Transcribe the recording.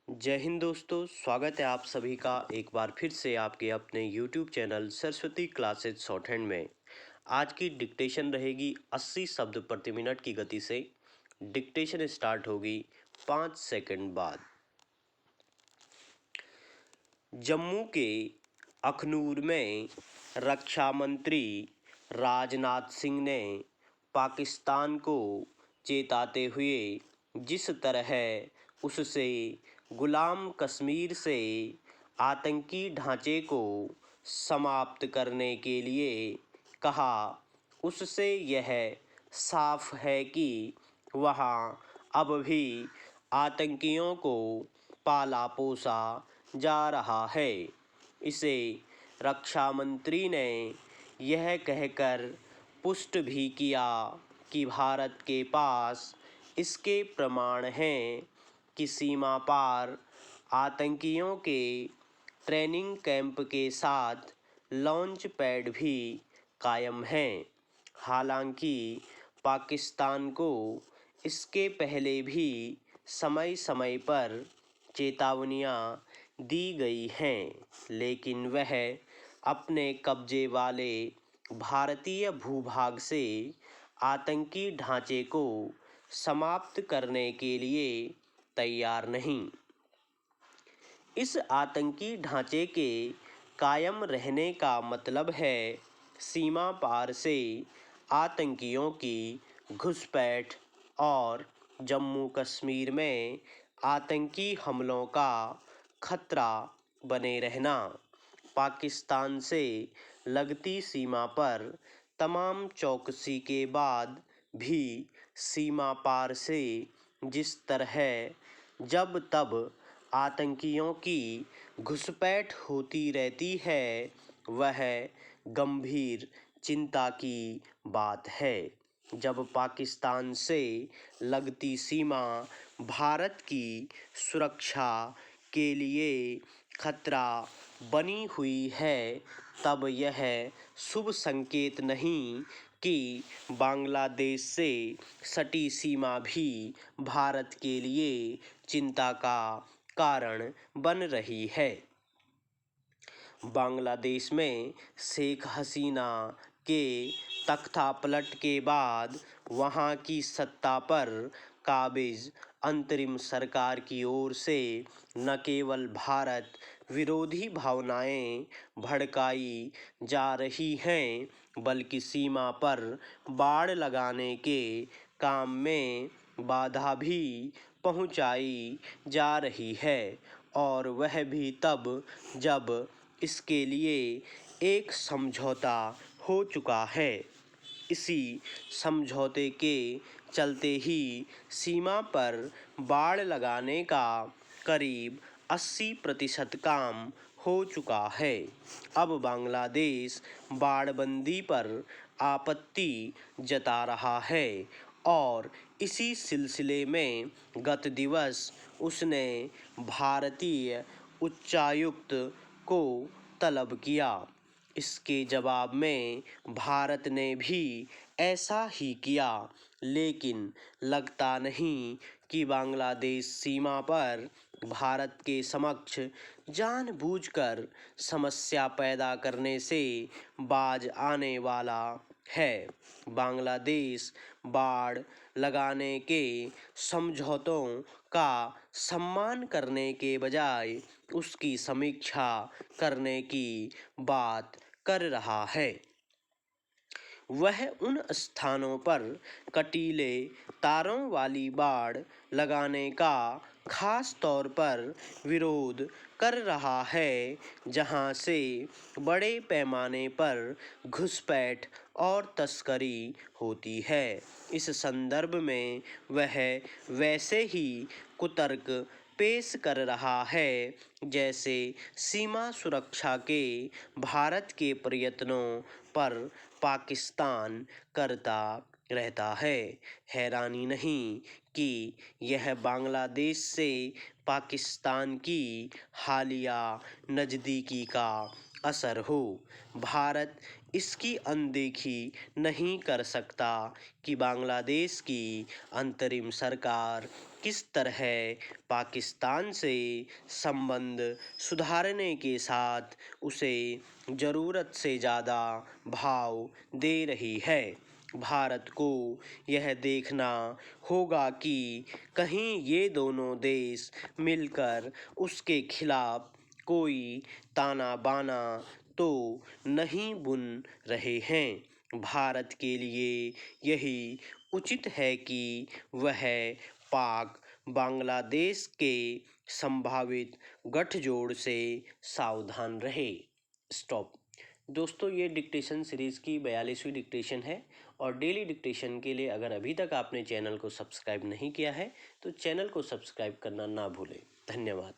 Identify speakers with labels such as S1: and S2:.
S1: जय हिंद दोस्तों, स्वागत है आप सभी का एक बार फिर से आपके अपने YouTube channel Saraswati classes short hand में। आज की डिक्टेशन रहेगी 80 शब्द प्रति मिनट की गति से। डिक्टेशन स्टार्ट होगी 5 सेकंड बाद। जम्मू के अखनूर में रक्षा मंत्री राजनाथ सिंह ने पाकिस्तान को चेताते हुए जिस तरह उससे गुलाम कश्मीर से आतंकी ढांचे को समाप्त करने के लिए कहा, उससे यह साफ है कि वहाँ अब भी आतंकियों को पाला पोसा जा रहा है। इसे रक्षा मंत्री ने यह कहकर पुष्ट भी किया कि भारत के पास इसके प्रमाण हैं कि सीमा पार आतंकियों के ट्रेनिंग कैंप के साथ लॉन्च पैड भी कायम हैं। हालांकि पाकिस्तान को इसके पहले भी समय समय पर चेतावनियां दी गई हैं, लेकिन वह अपने कब्जे वाले भारतीय भूभाग से आतंकी ढांचे को समाप्त करने के लिए तैयार नहीं। इस आतंकी ढांचे के कायम रहने का मतलब है सीमा पार से आतंकियों की घुसपैठ और जम्मू कश्मीर में आतंकी हमलों का खतरा बने रहना। पाकिस्तान से लगती सीमा पर तमाम चौकसी के बाद भी सीमा पार से जिस तरह जब तब आतंकियों की घुसपैठ होती रहती है, वह गंभीर चिंता की बात है। जब पाकिस्तान से लगती सीमा भारत की सुरक्षा के लिए खतरा बनी हुई है, तब यह शुभ संकेत नहीं कि बांग्लादेश से सटी सीमा भी भारत के लिए चिंता का कारण बन रही है। बांग्लादेश में शेख हसीना के तख्तापलट के बाद वहां की सत्ता पर काबिज अंतरिम सरकार की ओर से न केवल भारत विरोधी भावनाएं भड़काई जा रही हैं, बल्कि सीमा पर बाड़ लगाने के काम में बाधा भी पहुंचाई जा रही है, और वह भी तब जब इसके लिए एक समझौता हो चुका है। इसी समझौते के चलते ही सीमा पर बाड़ लगाने का करीब 80% काम हो चुका है। अब बांग्लादेश बाड़बंदी पर आपत्ति जता रहा है और इसी सिलसिले में गत दिवस उसने भारतीय उच्चायुक्त को तलब किया। इसके जवाब में भारत ने भी ऐसा ही किया, लेकिन लगता नहीं कि बांग्लादेश सीमा पर भारत के समक्ष जानबूझकर समस्या पैदा करने से बाज आने वाला है। बांग्लादेश बाड़ लगाने के समझौतों का सम्मान करने के बजाय उसकी समीक्षा करने की बात कर रहा है। वह उन स्थानों पर कटीले तारों वाली बाड़ लगाने का खास तौर पर विरोध कर रहा है, जहां से बड़े पैमाने पर घुसपैठ और तस्करी होती है। इस संदर्भ में वह वैसे ही कुतर्क पेश कर रहा है जैसे सीमा सुरक्षा के भारत के प्रयत्नों पर पाकिस्तान करता रहता है। हैरानी नहीं कि यह बांग्लादेश से पाकिस्तान की हालिया नज़दीकी का असर हो। भारत इसकी अनदेखी नहीं कर सकता कि बांग्लादेश की अंतरिम सरकार किस तरह पाकिस्तान से संबंध सुधारने के साथ उसे ज़रूरत से ज़्यादा भाव दे रही है। भारत को यह देखना होगा कि कहीं ये दोनों देश मिलकर उसके खिलाफ कोई ताना बाना तो नहीं बुन रहे हैं। भारत के लिए यही उचित है कि वह पाक बांग्लादेश के संभावित गठजोड़ से सावधान रहे। स्टॉप। दोस्तों, ये डिक्टेशन सीरीज़ की 42वीं डिक्टेशन है और डेली डिक्टेशन के लिए अगर अभी तक आपने चैनल को सब्सक्राइब नहीं किया है तो चैनल को सब्सक्राइब करना ना भूलें। धन्यवाद।